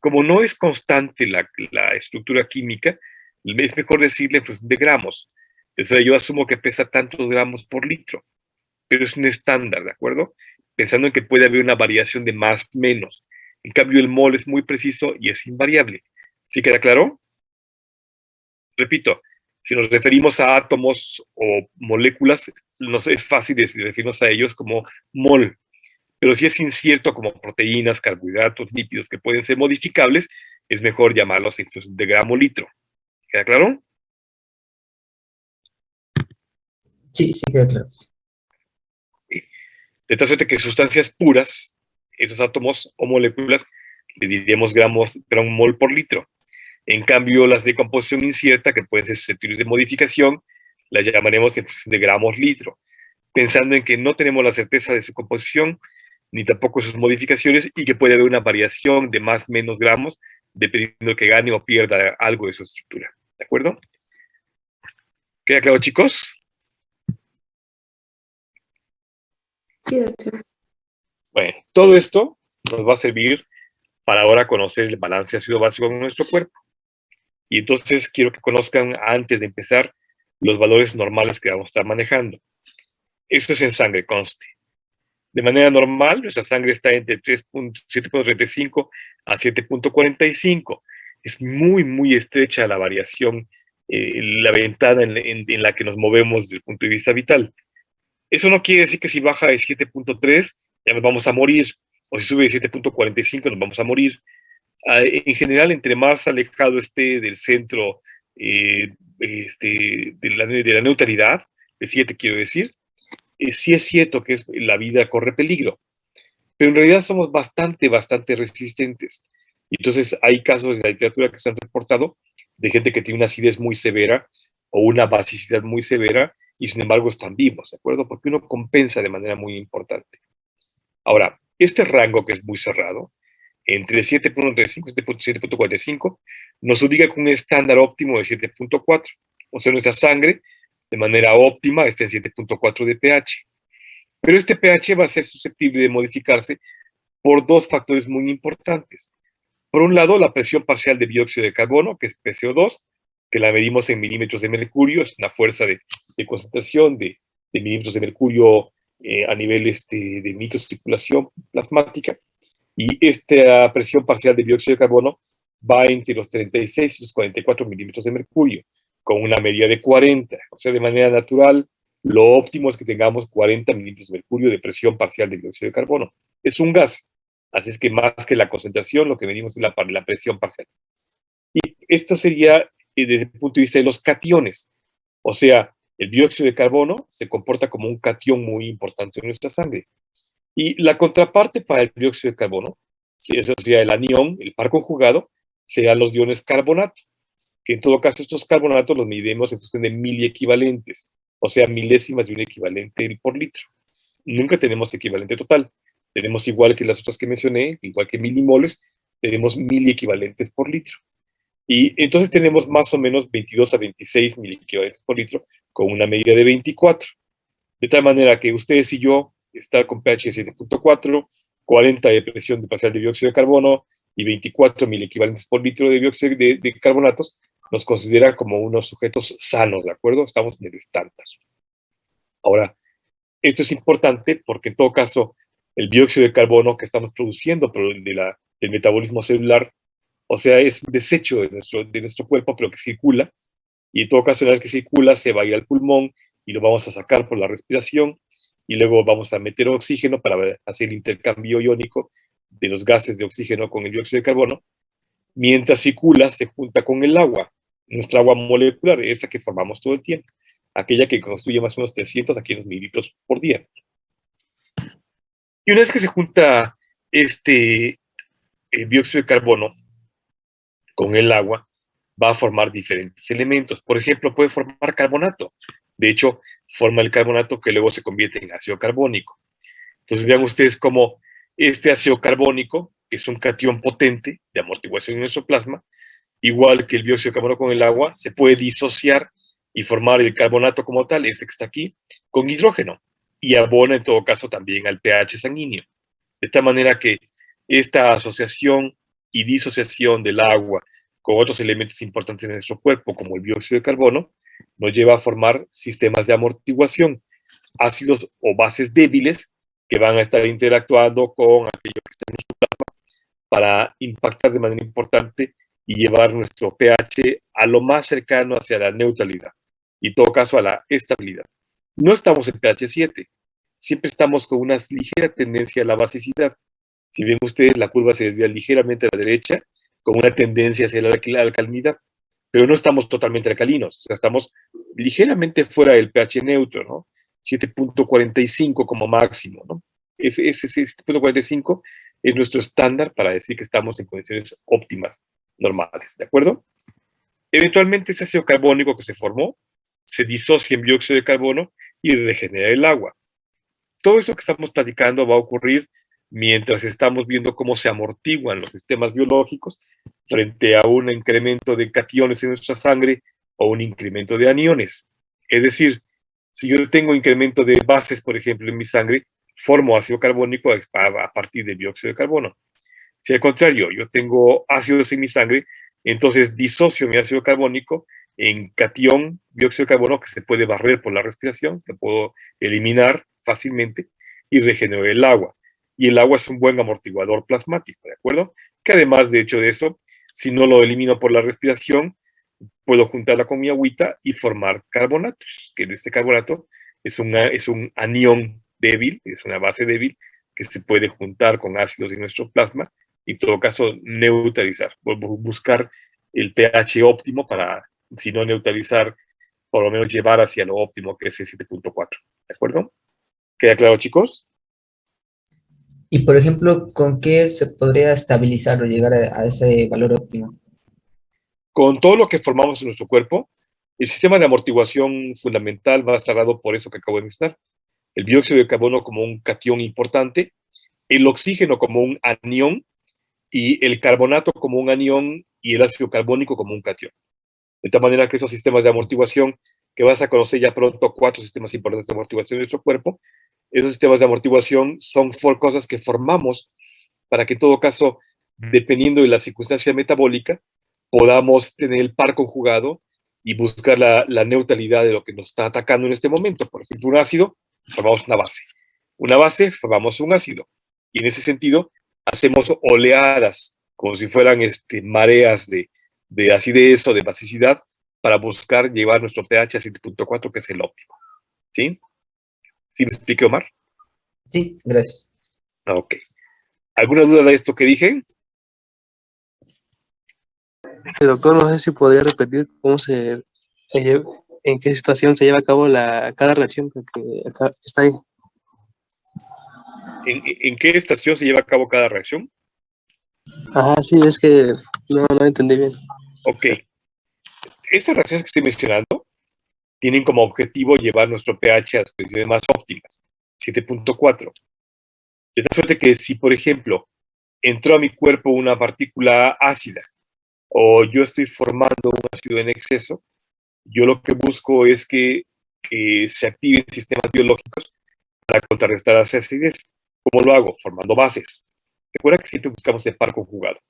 [SPEAKER 1] Como no es constante la estructura química, es mejor decirle en función de gramos. O sea, yo asumo que pesa tantos gramos por litro, pero es un estándar, ¿de acuerdo? Pensando en que puede haber una variación de más, menos. En cambio, el mol es muy preciso y es invariable. ¿Sí queda claro? Repito, si nos referimos a átomos o moléculas, es fácil referirnos a ellos como mol, pero si es incierto como proteínas, carbohidratos, lípidos que pueden ser modificables, es mejor llamarlos de gramo litro. ¿Queda claro?
[SPEAKER 2] Sí, sí, queda claro.
[SPEAKER 1] De tal suerte que sustancias puras, esos átomos o moléculas, les diremos gramo mol por litro. En cambio, las de composición incierta, que pueden ser susceptibles de modificación, las llamaremos en función de gramos litro, pensando en que no tenemos la certeza de su composición, ni tampoco sus modificaciones, y que puede haber una variación de más o menos gramos dependiendo de que gane o pierda algo de su estructura. ¿De acuerdo? ¿Queda claro, chicos?
[SPEAKER 3] Sí, doctor.
[SPEAKER 1] Bueno, todo esto nos va a servir para ahora conocer el balance ácido básico en nuestro cuerpo. Y entonces quiero que conozcan, antes de empezar, los valores normales que vamos a estar manejando. Esto es en sangre, conste. De manera normal, nuestra sangre está entre 7.35 a 7.45. Es muy, muy estrecha la variación, la ventana en la que nos movemos desde el punto de vista vital. Eso no quiere decir que si baja de 7.3 ya nos vamos a morir, o si sube de 7.45 nos vamos a morir. En general, entre más alejado esté del centro de la neutralidad, de 7 quiero decir, sí es cierto que la vida corre peligro, pero en realidad somos bastante, bastante resistentes. Entonces hay casos en la literatura que se han reportado de gente que tiene una acidez muy severa o una basicidad muy severa y sin embargo están vivos, ¿de acuerdo? Porque uno compensa de manera muy importante. Ahora, este rango que es muy cerrado, entre 7.35 y 7.45, nos ubica con un estándar óptimo de 7.4. O sea, nuestra sangre, de manera óptima, está en 7.4 de pH. Pero este pH va a ser susceptible de modificarse por dos factores muy importantes. Por un lado, la presión parcial de dióxido de carbono, que es PCO2, que la medimos en milímetros de mercurio, es una fuerza de concentración de milímetros de mercurio a nivel de microcirculación plasmática. Y esta presión parcial de dióxido de carbono va entre los 36 y los 44 milímetros de mercurio, con una medida de 40. O sea, de manera natural, lo óptimo es que tengamos 40 milímetros de mercurio de presión parcial de dióxido de carbono. Es un gas, así es que más que la concentración, lo que medimos es la presión parcial. Y esto sería desde el punto de vista de los cationes. O sea, el dióxido de carbono se comporta como un catión muy importante en nuestra sangre. Y la contraparte para el dióxido de carbono, si eso sea el anión, el par conjugado, serían los iones carbonato, que en todo caso estos carbonatos los medimos en función de miliequivalentes, o sea, milésimas de un equivalente por litro. Nunca tenemos equivalente total. Tenemos igual que las otras que mencioné, igual que milimoles, tenemos miliequivalentes por litro. Y entonces tenemos más o menos 22 a 26 miliequivalentes por litro con una medida de 24. De tal manera que ustedes y yo, estar con pH de 7.4, 40 de presión parcial de dióxido de carbono y 24 mil equivalentes por litro de dióxido de carbonatos, nos considera como unos sujetos sanos, ¿de acuerdo? Estamos en el estándar. Ahora, esto es importante porque en todo caso, el dióxido de carbono que estamos produciendo del metabolismo celular, o sea, es un desecho de nuestro cuerpo, pero que circula, y en todo caso, una vez que circula, se va a ir al pulmón y lo vamos a sacar por la respiración, y luego vamos a meter oxígeno para hacer el intercambio iónico de los gases de oxígeno con el dióxido de carbono. Mientras circula, se junta con el agua, nuestra agua molecular, esa que formamos todo el tiempo, aquella que construye más o menos 300 a 500 mililitros por día. Y una vez que se junta el dióxido de carbono con el agua, va a formar diferentes elementos. Por ejemplo, puede formar carbonato. De hecho, forma el carbonato que luego se convierte en ácido carbónico. Entonces vean ustedes cómo este ácido carbónico, que es un catión potente de amortiguación en nuestro plasma, igual que el dióxido de carbono con el agua, se puede disociar y formar el carbonato como tal, este que está aquí, con hidrógeno, y abona en todo caso también al pH sanguíneo. De tal manera que esta asociación y disociación del agua con otros elementos importantes en nuestro cuerpo, como el dióxido de carbono, nos lleva a formar sistemas de amortiguación, ácidos o bases débiles que van a estar interactuando con aquello que está en nuestro plasma para impactar de manera importante y llevar nuestro pH a lo más cercano hacia la neutralidad y en todo caso a la estabilidad. No estamos en pH 7, siempre estamos con una ligera tendencia a la basicidad. Si ven ustedes, la curva se desvía ligeramente a la derecha, con una tendencia hacia la alcalinidad, pero no estamos totalmente alcalinos, o sea, estamos ligeramente fuera del pH neutro, ¿no? 7.45 como máximo, ¿no? Ese 7.45 es nuestro estándar para decir que estamos en condiciones óptimas, normales, ¿de acuerdo? Eventualmente ese ácido carbónico que se formó se disocia en dióxido de carbono y regenera el agua. Todo esto que estamos platicando va a ocurrir mientras estamos viendo cómo se amortiguan los sistemas biológicos frente a un incremento de cationes en nuestra sangre o un incremento de aniones. Es decir, si yo tengo incremento de bases, por ejemplo, en mi sangre, formo ácido carbónico a partir de dióxido de carbono. Si al contrario, yo tengo ácidos en mi sangre, entonces disocio mi ácido carbónico en catión, dióxido de carbono, que se puede barrer por la respiración, que puedo eliminar fácilmente y regenero el agua. Y el agua es un buen amortiguador plasmático, ¿de acuerdo? Que además, de hecho de eso, si no lo elimino por la respiración, puedo juntarla con mi agüita y formar carbonatos, que este carbonato es un anión débil, es una base débil que se puede juntar con ácidos en nuestro plasma y en todo caso neutralizar, buscar el pH óptimo para, si no neutralizar, por lo menos llevar hacia lo óptimo, que es el 7.4. ¿De acuerdo? ¿Queda claro, chicos?
[SPEAKER 2] Y por ejemplo, ¿con qué se podría estabilizar o llegar a ese valor óptimo?
[SPEAKER 1] Con todo lo que formamos en nuestro cuerpo, el sistema de amortiguación fundamental va a estar dado por eso que acabo de mencionar. El dióxido de carbono como un catión importante, el oxígeno como un anión y el carbonato como un anión y el ácido carbónico como un catión. De tal manera que esos sistemas de amortiguación, que vas a conocer ya pronto 4 sistemas importantes de amortiguación de nuestro cuerpo, esos sistemas de amortiguación son cosas que formamos para que en todo caso, dependiendo de la circunstancia metabólica, podamos tener el par conjugado y buscar la neutralidad de lo que nos está atacando en este momento. Por ejemplo, un ácido, formamos una base. Una base, formamos un ácido. Y en ese sentido, hacemos oleadas, como si fueran mareas de acidez o de basicidad, para buscar llevar nuestro pH a 7.4, que es el óptimo. ¿Sí? ¿Sí me expliqué, Omar?
[SPEAKER 2] Sí, gracias.
[SPEAKER 1] Ok. ¿Alguna duda de esto que dije?
[SPEAKER 4] Doctor, no sé si podría repetir cómo en qué situación se lleva a cabo cada reacción, porque acá está ahí.
[SPEAKER 1] ¿En qué estación se lleva a cabo cada reacción?
[SPEAKER 4] Ajá, sí, es que no entendí bien.
[SPEAKER 1] Ok. Estas reacciones que estoy mencionando tienen como objetivo llevar nuestro pH a las condiciones más óptimas, 7.4. De tal suerte que si, por ejemplo, entró a mi cuerpo una partícula ácida o yo estoy formando un ácido en exceso, yo lo que busco es que se activen sistemas biológicos para contrarrestar esa acidez. ¿Cómo lo hago? Formando bases. Recuerda que siempre buscamos el par conjugado.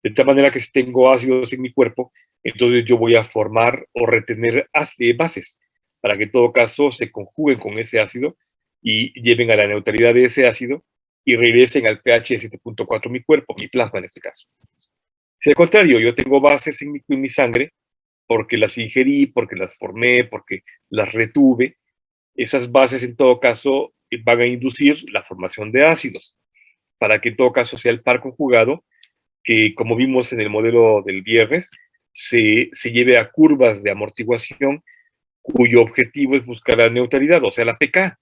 [SPEAKER 1] De tal manera que si tengo ácidos en mi cuerpo, entonces yo voy a formar o retener bases para que en todo caso se conjuguen con ese ácido y lleven a la neutralidad de ese ácido y regresen al pH de 7.4 mi cuerpo, mi plasma en este caso. Si al contrario, yo tengo bases en mi sangre, porque las ingerí, porque las formé, porque las retuve, esas bases en todo caso van a inducir la formación de ácidos, para que en todo caso sea el par conjugado que, como vimos en el modelo del viernes, se lleve a curvas de amortiguación cuyo objetivo es buscar la neutralidad, o sea, la pK.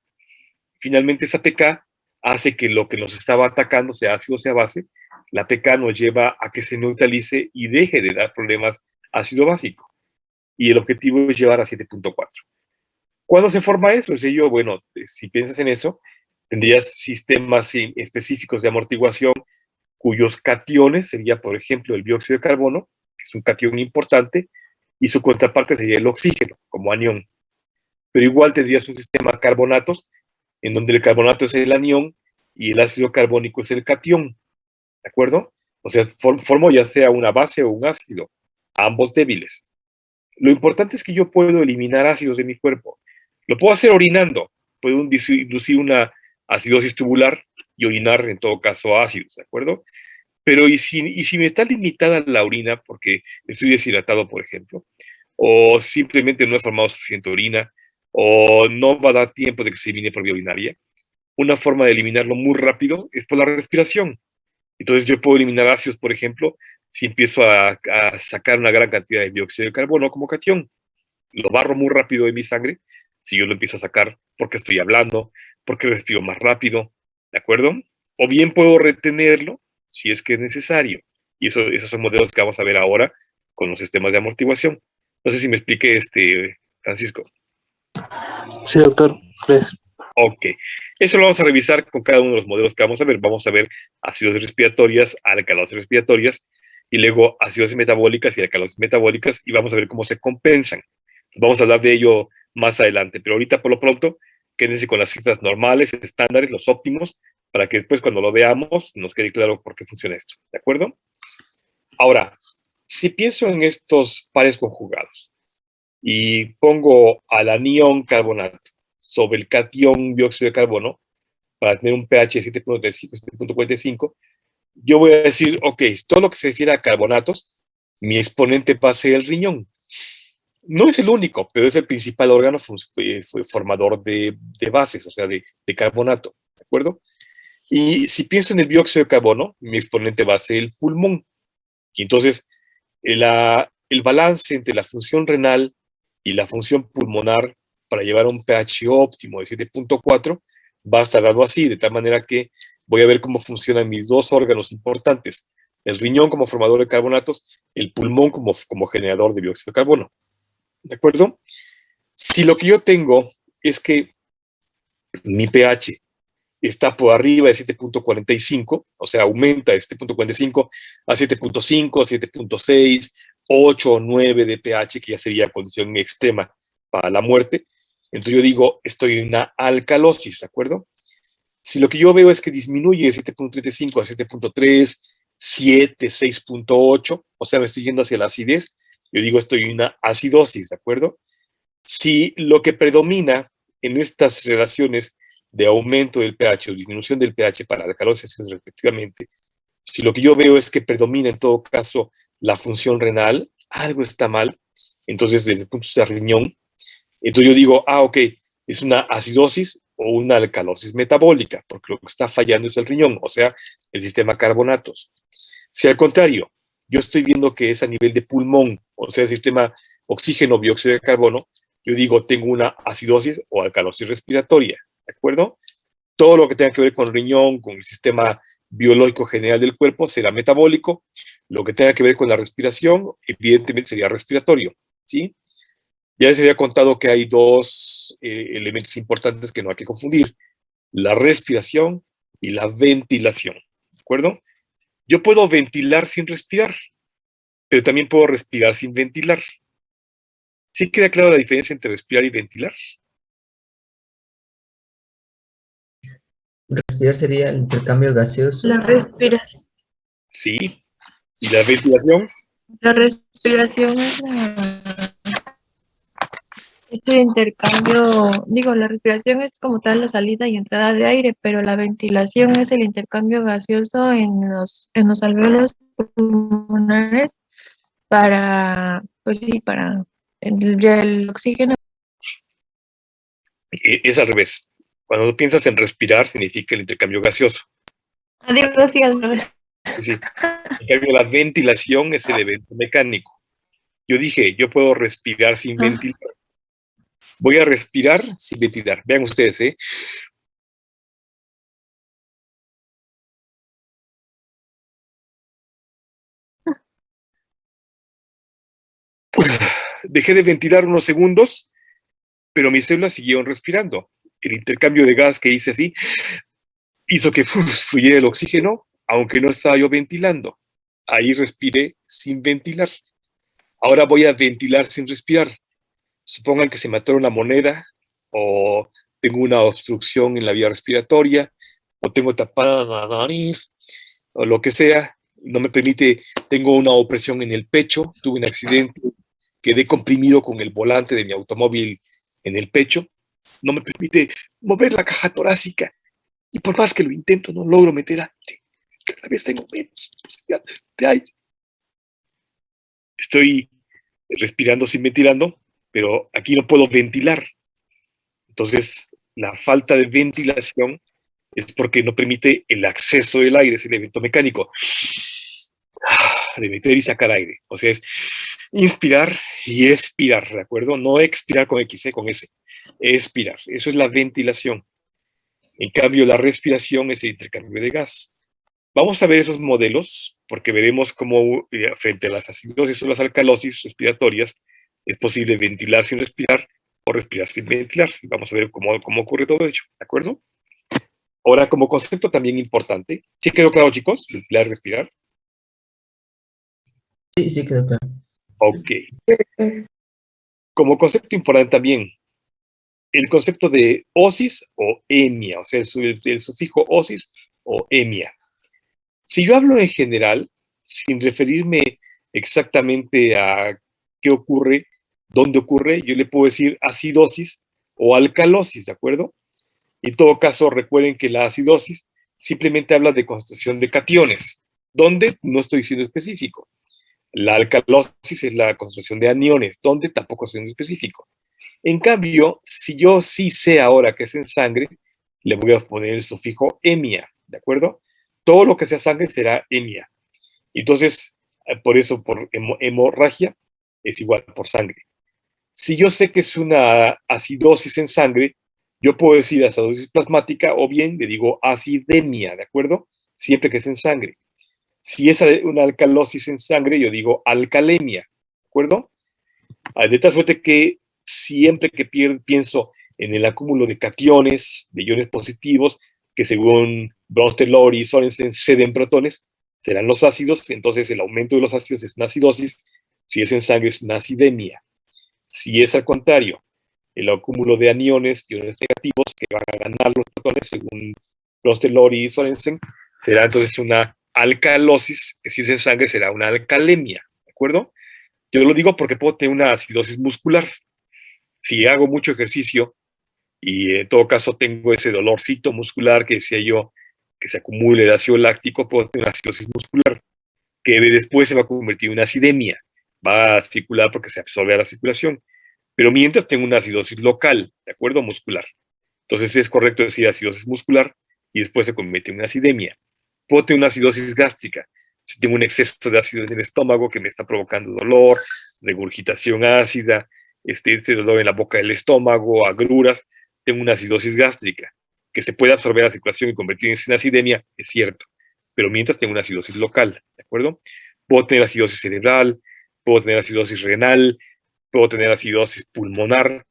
[SPEAKER 1] Finalmente esa pK hace que lo que nos estaba atacando, sea ácido, sea base, la pK nos lleva a que se neutralice y deje de dar problemas ácido básico. Y el objetivo es llevar a 7.4. ¿Cuándo se forma eso? Es ello, bueno, si piensas en eso, tendrías sistemas específicos de amortiguación cuyos cationes sería, por ejemplo, el dióxido de carbono, que es un catión importante, y su contraparte sería el oxígeno, como anión. Pero igual tendrías un sistema de carbonatos, en donde el carbonato es el anión y el ácido carbónico es el catión, ¿de acuerdo? O sea, formo ya sea una base o un ácido, ambos débiles. Lo importante es que yo puedo eliminar ácidos de mi cuerpo. Lo puedo hacer orinando, puedo inducir una acidosis tubular y orinar en todo caso ácidos, ¿de acuerdo? Pero ¿y si me está limitada la orina porque estoy deshidratado, por ejemplo? O simplemente no he formado suficiente orina, o no va a dar tiempo de que se elimine por vía urinaria. Una forma de eliminarlo muy rápido es por la respiración. Entonces yo puedo eliminar ácidos, por ejemplo, si empiezo a sacar una gran cantidad de dióxido de carbono como catión. Lo barro muy rápido de mi sangre, si yo lo empiezo a sacar porque estoy hablando, porque respiro más rápido, ¿de acuerdo? O bien puedo retenerlo si es que es necesario. Y esos son modelos que vamos a ver ahora con los sistemas de amortiguación. No sé si me explique, Francisco.
[SPEAKER 4] Sí, doctor,
[SPEAKER 1] Ok, eso lo vamos a revisar con cada uno de los modelos que vamos a ver. Vamos a ver acidosis respiratorias, alcalosis respiratorias, y luego acidosis metabólicas y alcalosis metabólicas, y vamos a ver cómo se compensan. Vamos a hablar de ello más adelante, pero ahorita por lo pronto, quédense con las cifras normales, estándares, los óptimos, para que después cuando lo veamos nos quede claro por qué funciona esto, ¿de acuerdo? Ahora, si pienso en estos pares conjugados y pongo al anión carbonato sobre el catión dióxido de carbono para tener un pH de 7.35, 7.45, yo voy a decir, ok, todo lo que se refiere a carbonatos, mi exponente va a ser el riñón. No es el único, pero es el principal órgano formador de bases, o sea, de carbonato, ¿de acuerdo? Y si pienso en el dióxido de carbono, mi exponente va a ser el pulmón. Y entonces, el balance entre la función renal y la función pulmonar para llevar a un pH óptimo de 7.4 va a estar dado así, de tal manera que voy a ver cómo funcionan mis dos órganos importantes, el riñón como formador de carbonatos, el pulmón como generador de dióxido de carbono. ¿De acuerdo? Si lo que yo tengo es que mi pH está por arriba de 7.45, o sea, aumenta de 7.45 a 7.5, 7.6, 8 o 9 de pH, que ya sería condición extrema para la muerte. Entonces yo digo, estoy en una alcalosis, ¿de acuerdo? Si lo que yo veo es que disminuye de 7.35 a 7.3, 7, 6.8, o sea, me estoy yendo hacia la acidez, yo digo, estoy en una acidosis, ¿de acuerdo? Si lo que predomina en estas relaciones de aumento del pH o disminución del pH para alcalosis respectivamente, si lo que yo veo es que predomina en todo caso la función renal, algo está mal, entonces desde el punto de vista riñón, entonces yo digo, ok, es una acidosis o una alcalosis metabólica, porque lo que está fallando es el riñón, o sea, el sistema carbonatos. Si al contrario, yo estoy viendo que es a nivel de pulmón, o sea, el sistema oxígeno, dióxido de carbono, yo digo, tengo una acidosis o alcalosis respiratoria, ¿de acuerdo? Todo lo que tenga que ver con el riñón, con el sistema biológico general del cuerpo, será metabólico. Lo que tenga que ver con la respiración, evidentemente sería respiratorio, ¿sí? Ya les había contado que hay dos elementos importantes que no hay que confundir, la respiración y la ventilación, ¿de acuerdo? Yo puedo ventilar sin respirar, pero también puedo respirar sin ventilar. ¿Sí queda clara la diferencia entre respirar y ventilar?
[SPEAKER 2] Respirar sería el intercambio gaseoso.
[SPEAKER 3] La respiración.
[SPEAKER 1] Sí. ¿Y la ventilación?
[SPEAKER 3] La respiración es el intercambio, digo, la respiración es como tal la salida y entrada de aire, pero la ventilación es el intercambio gaseoso en los alvéolos pulmonares para, pues sí, para el oxígeno.
[SPEAKER 1] Es al revés. Cuando tú piensas en respirar, significa el intercambio gaseoso.
[SPEAKER 3] Digo, sí, al revés.
[SPEAKER 1] Sí. En cambio, la ventilación es el evento mecánico. Yo dije, yo puedo respirar sin ventilar. Voy a respirar sin ventilar. Vean ustedes, ¿eh? Dejé de ventilar unos segundos, pero mis células siguieron respirando. El intercambio de gas que hice así hizo que fluyera el oxígeno, aunque no estaba yo ventilando. Ahí respiré sin ventilar. Ahora voy a ventilar sin respirar. Supongan que se me atora una moneda o tengo una obstrucción en la vía respiratoria o tengo tapada la nariz o lo que sea, no me permite, tengo una opresión en el pecho, tuve un accidente, quedé comprimido con el volante de mi automóvil en el pecho, no me permite mover la caja torácica y por más que lo intento no logro meter aire, cada vez tengo menos posibilidad de aire. Estoy respirando sin ventilando, pero aquí no puedo ventilar. Entonces, la falta de ventilación es porque no permite el acceso del aire, es el evento mecánico de meter y sacar aire. O sea, es inspirar y expirar, ¿de acuerdo? No expirar con X, con S. Expirar. Eso es la ventilación. En cambio, la respiración es el intercambio de gas. Vamos a ver esos modelos, porque veremos cómo frente a las acidosis o las alcalosis respiratorias es posible ventilar sin respirar o respirar sin ventilar. Vamos a ver cómo ocurre todo ello, ¿de acuerdo? Ahora, como concepto también importante, ¿sí quedó claro, chicos? Ventilar, respirar.
[SPEAKER 2] Sí, sí, quedó claro.
[SPEAKER 1] Ok. Como concepto importante también, el concepto de osis o emia, o sea, el sufijo osis o emia. Si yo hablo en general, sin referirme exactamente a qué ocurre, dónde ocurre, yo le puedo decir acidosis o alcalosis, ¿de acuerdo? En todo caso, recuerden que la acidosis simplemente habla de concentración de cationes, donde no estoy siendo específico. La alcalosis es la concentración de aniones, donde tampoco estoy siendo específico. En cambio, si yo sí sé ahora que es en sangre, le voy a poner el sufijo emia, ¿de acuerdo? Todo lo que sea sangre será emia. Entonces, por eso, por hemorragia, es igual por sangre. Si yo sé que es una acidosis en sangre, yo puedo decir acidosis plasmática o bien le digo acidemia, ¿de acuerdo? Siempre que es en sangre. Si es una alcalosis en sangre, yo digo alcalemia, ¿de acuerdo? De tal suerte que siempre que pienso en el acúmulo de cationes, de iones positivos, que según Bronsted, Lowry y Sorensen ceden protones, serán los ácidos, entonces el aumento de los ácidos es una acidosis, si es en sangre es una acidemia. Si es al contrario, el acúmulo de aniones, iones negativos, que van a ganar los protones, según Bronsted, Lowry y Sorensen, será entonces una alcalosis, que si es en sangre será una alcalemia, ¿de acuerdo? Yo lo digo porque puedo tener una acidosis muscular. Si hago mucho ejercicio y en todo caso tengo ese dolorcito muscular que decía yo, que se acumule el ácido láctico, puedo tener una acidosis muscular, que después se va a convertir en una acidemia. Va a circular porque se absorbe a la circulación. Pero mientras tengo una acidosis local, ¿de acuerdo? Muscular. Entonces es correcto decir acidosis muscular y después se convierte en una acidemia. Puedo tener una acidosis gástrica. Si tengo un exceso de ácido en el estómago que me está provocando dolor, regurgitación ácida, este dolor en la boca del estómago, agruras, tengo una acidosis gástrica que se puede absorber a la circulación y convertirse en acidemia, es cierto. Pero mientras tengo una acidosis local, ¿de acuerdo? Puedo tener acidosis cerebral, puedo tener acidosis renal, puedo tener acidosis pulmonar.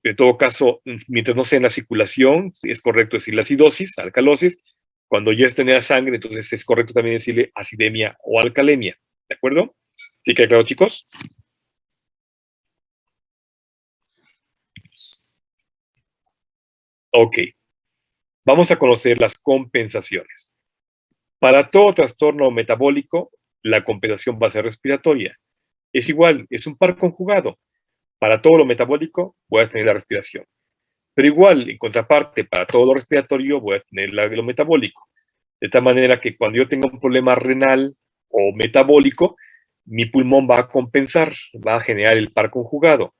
[SPEAKER 1] En todo caso, mientras no sea en la circulación, es correcto decir la acidosis, alcalosis. Cuando ya está en la sangre, entonces es correcto también decirle acidemia o alcalemia. ¿De acuerdo? ¿Sí queda claro, chicos? Ok. Vamos a conocer las compensaciones. Para todo trastorno metabólico, la compensación va a ser respiratoria. Es igual, es un par conjugado. Para todo lo metabólico, voy a tener la respiración. Pero igual, en contraparte, para todo lo respiratorio voy a tener lo metabólico. De tal manera que cuando yo tenga un problema renal o metabólico, mi pulmón va a compensar, va a generar el par conjugado.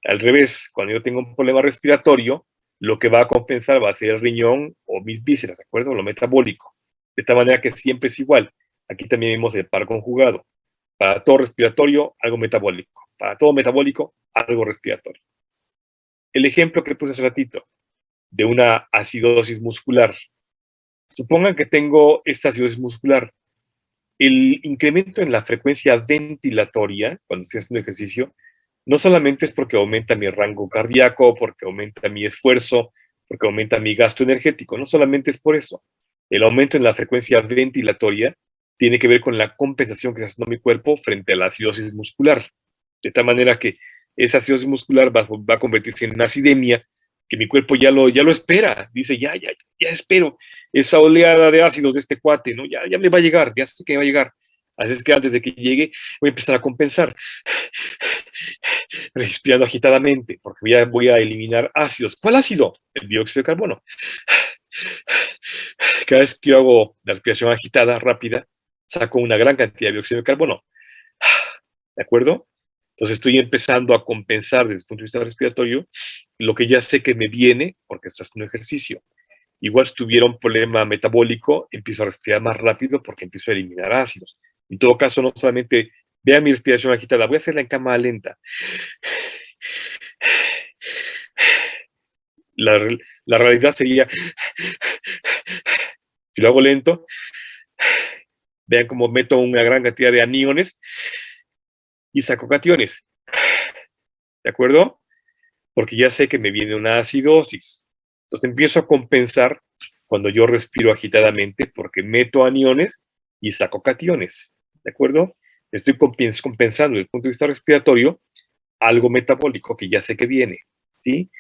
[SPEAKER 1] Al revés, cuando yo tengo un problema respiratorio, lo que va a compensar va a ser el riñón o mis vísceras, ¿de acuerdo? Lo metabólico. De tal manera que siempre es igual. Aquí también vemos el par conjugado. Para todo respiratorio, algo metabólico. Para todo metabólico, algo respiratorio. El ejemplo que puse hace ratito, de una acidosis muscular. Supongan que tengo esta acidosis muscular. El incremento en la frecuencia ventilatoria, cuando estoy haciendo ejercicio, no solamente es porque aumenta mi rango cardíaco, porque aumenta mi esfuerzo, porque aumenta mi gasto energético, no solamente es por eso. El aumento en la frecuencia ventilatoria tiene que ver con la compensación que está haciendo mi cuerpo frente a la acidosis muscular. De tal manera que esa acidosis muscular va a convertirse en una acidemia que mi cuerpo ya lo espera. Dice, ya espero esa oleada de ácidos de este cuate, ¿no? Ya me va a llegar, ya sé que me va a llegar. Así es que antes de que llegue, voy a empezar a compensar, respirando agitadamente, porque voy a eliminar ácidos. ¿Cuál ácido? El dióxido de carbono. Cada vez que yo hago la respiración agitada, rápida, saco una gran cantidad de dióxido de carbono. ¿De acuerdo? Entonces estoy empezando a compensar desde el punto de vista respiratorio lo que ya sé que me viene porque estás haciendo ejercicio. Igual si tuviera un problema metabólico, empiezo a respirar más rápido porque empiezo a eliminar ácidos. En todo caso, no solamente vea mi respiración agitada, voy a hacerla en cámara lenta. La realidad sería, si lo hago lento, vean cómo meto una gran cantidad de aniones y saco cationes. ¿De acuerdo? porque ya sé que me viene una acidosis. Entonces empiezo a compensar cuando yo respiro agitadamente porque meto aniones y saco cationes, ¿de acuerdo? Estoy compensando desde el punto de vista respiratorio algo metabólico que ya sé que viene, ¿sí?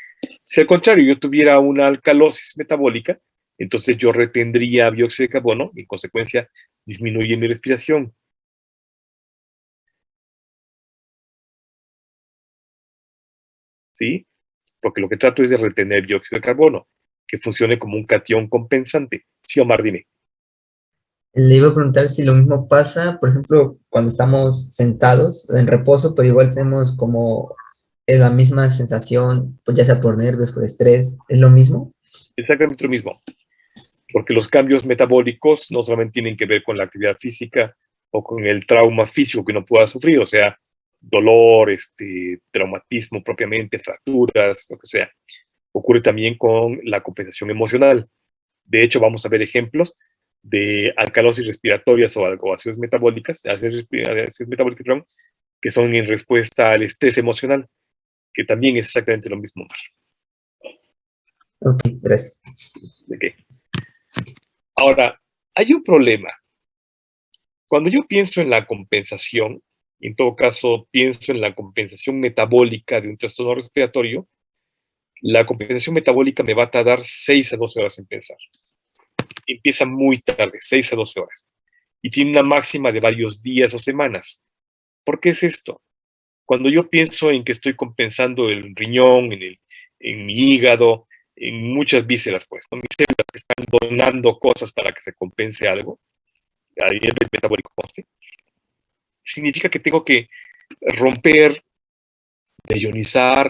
[SPEAKER 1] Si al contrario yo tuviera una alcalosis metabólica, entonces yo retendría dióxido de carbono y en consecuencia disminuye mi respiración. ¿Sí? Porque lo que trato es de retener dióxido de carbono, que funcione como un cation compensante. Sí, Omar, dime.
[SPEAKER 2] Le iba a preguntar si lo mismo pasa, por ejemplo, cuando estamos sentados en reposo, pero igual tenemos como la misma sensación, pues ya sea por nervios, por estrés, ¿es lo mismo?
[SPEAKER 1] Exactamente lo mismo, porque los cambios metabólicos no solamente tienen que ver con la actividad física o con el trauma físico que uno pueda sufrir, o sea, dolor, traumatismo propiamente, fracturas, lo que sea. Ocurre también con la compensación emocional. De hecho, vamos a ver ejemplos de alcalosis respiratorias o acidosis metabólicas, perdón, que son en respuesta al estrés emocional, que también es exactamente lo mismo.
[SPEAKER 2] Ok, gracias.
[SPEAKER 1] ¿De qué? Ahora, hay un problema. Cuando yo pienso en la compensación, y en todo caso pienso en la compensación metabólica de un trastorno respiratorio, la compensación metabólica me va a tardar 6 a 12 horas en pensar. Empieza muy tarde, 6 a 12 horas. Y tiene una máxima de varios días o semanas. ¿Por qué es esto? Cuando yo pienso en que estoy compensando el riñón, en mi hígado, en muchas vísceras, pues, ¿no? Mis células que están donando cosas para que se compense algo, a nivel metabólico, ¿sí? Significa que tengo que romper, deionizar,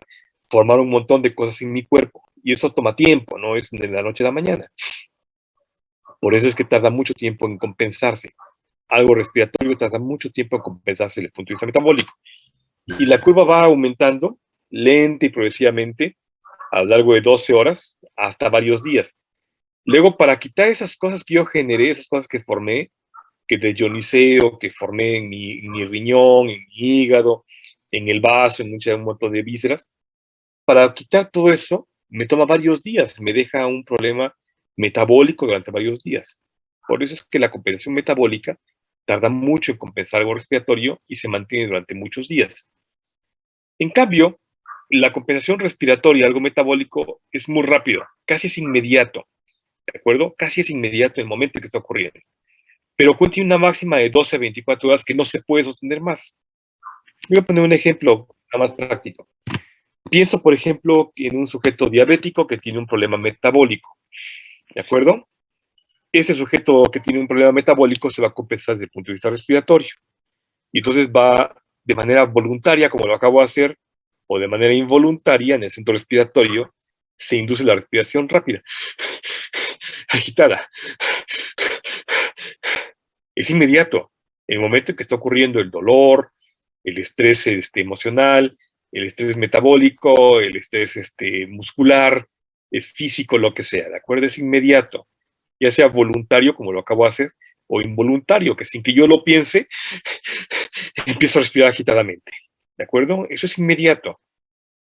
[SPEAKER 1] formar un montón de cosas en mi cuerpo. Y eso toma tiempo, no es de la noche a la mañana. Por eso es que tarda mucho tiempo en compensarse. Algo respiratorio tarda mucho tiempo en compensarse desde el punto de vista metabólico. Y la curva va aumentando lenta y progresivamente a lo largo de 12 horas hasta varios días. Luego, para quitar esas cosas que yo generé, esas cosas que formé, que deioniceo, que formé en mi riñón, en mi hígado, en el vaso, en un montón de vísceras, para quitar todo eso me toma varios días, me deja un problema metabólico durante varios días. Por eso es que la compensación metabólica tarda mucho en compensar algo respiratorio y se mantiene durante muchos días. En cambio, la compensación respiratoria, algo metabólico, es muy rápido, casi es inmediato, ¿de acuerdo? Casi es inmediato en el momento en que está ocurriendo. Pero tiene una máxima de 12 a 24 horas que no se puede sostener más. Voy a poner un ejemplo más práctico. Pienso, por ejemplo, en un sujeto diabético que tiene un problema metabólico, ¿de acuerdo? Ese sujeto que tiene un problema metabólico se va a compensar desde el punto de vista respiratorio. Y entonces va de manera voluntaria, como lo acabo de hacer, o de manera involuntaria en el centro respiratorio, se induce la respiración rápida, agitada. Es inmediato. En el momento en que está ocurriendo el dolor, el estrés emocional, el estrés metabólico, el estrés muscular, físico, lo que sea, ¿de acuerdo? Es inmediato, ya sea voluntario, como lo acabo de hacer, o involuntario, que sin que yo lo piense, empiezo a respirar agitadamente, ¿de acuerdo? Eso es inmediato.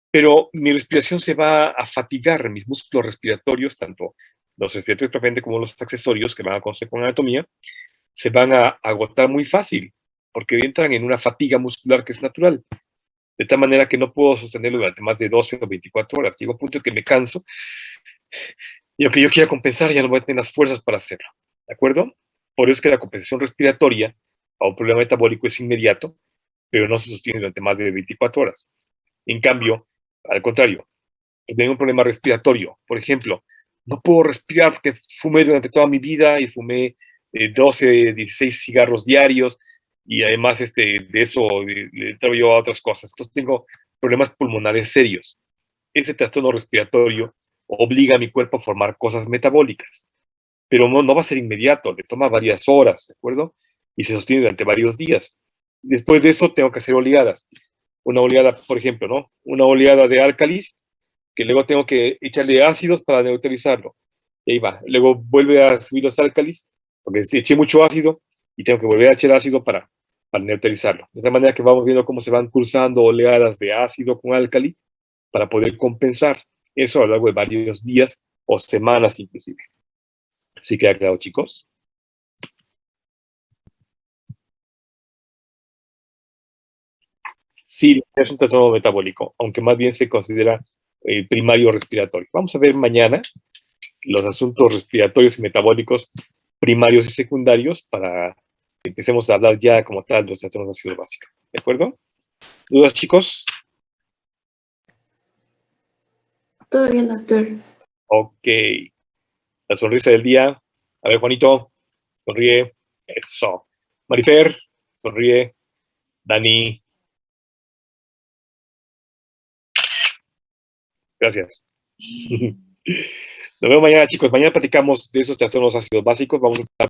[SPEAKER 1] Pero mi respiración se va a fatigar, mis músculos respiratorios, tanto los respiratorios propiamente como los accesorios que van a conocer con anatomía, se van a agotar muy fácil, porque entran en una fatiga muscular que es natural, de tal manera que no puedo sostenerlo durante más de 12 o 24 horas. Llega un punto en que me canso y aunque yo quiera compensar, ya no voy a tener las fuerzas para hacerlo, ¿de acuerdo? Por eso es que la compensación respiratoria a un problema metabólico es inmediato, pero no se sostiene durante más de 24 horas. En cambio, al contrario, si tengo un problema respiratorio, por ejemplo, no puedo respirar porque fumé durante toda mi vida y fumé 12, 16 cigarros diarios y además de eso le traigo yo a otras cosas. Entonces tengo problemas pulmonares serios. Ese trastorno respiratorio obliga a mi cuerpo a formar cosas metabólicas, pero no va a ser inmediato, le toma varias horas, ¿de acuerdo? Y se sostiene durante varios días. Después de eso tengo que hacer oleadas. Una oleada, por ejemplo, ¿no? Una oleada de álcalis que luego tengo que echarle ácidos para neutralizarlo. Y ahí va. Luego vuelve a subir los álcalis, porque eché mucho ácido y tengo que volver a echar ácido para neutralizarlo. De esta manera que vamos viendo cómo se van cruzando oleadas de ácido con álcali para poder compensar eso a lo largo de varios días o semanas inclusive. ¿Sí queda claro, chicos? Sí, es un trastorno metabólico, aunque más bien se considera primario respiratorio. Vamos a ver mañana los asuntos respiratorios y metabólicos primarios y secundarios para que empecemos a hablar ya como tal de los trastornos ácidos básicos. ¿De acuerdo? ¿Dudas, chicos?
[SPEAKER 5] Todo bien, doctor.
[SPEAKER 1] Ok. La sonrisa del día. A ver, Juanito, sonríe. Eso. Marifer, sonríe. Dani. Gracias. Nos vemos mañana, chicos. Mañana platicamos de esos trastornos ácidos básicos. Vamos a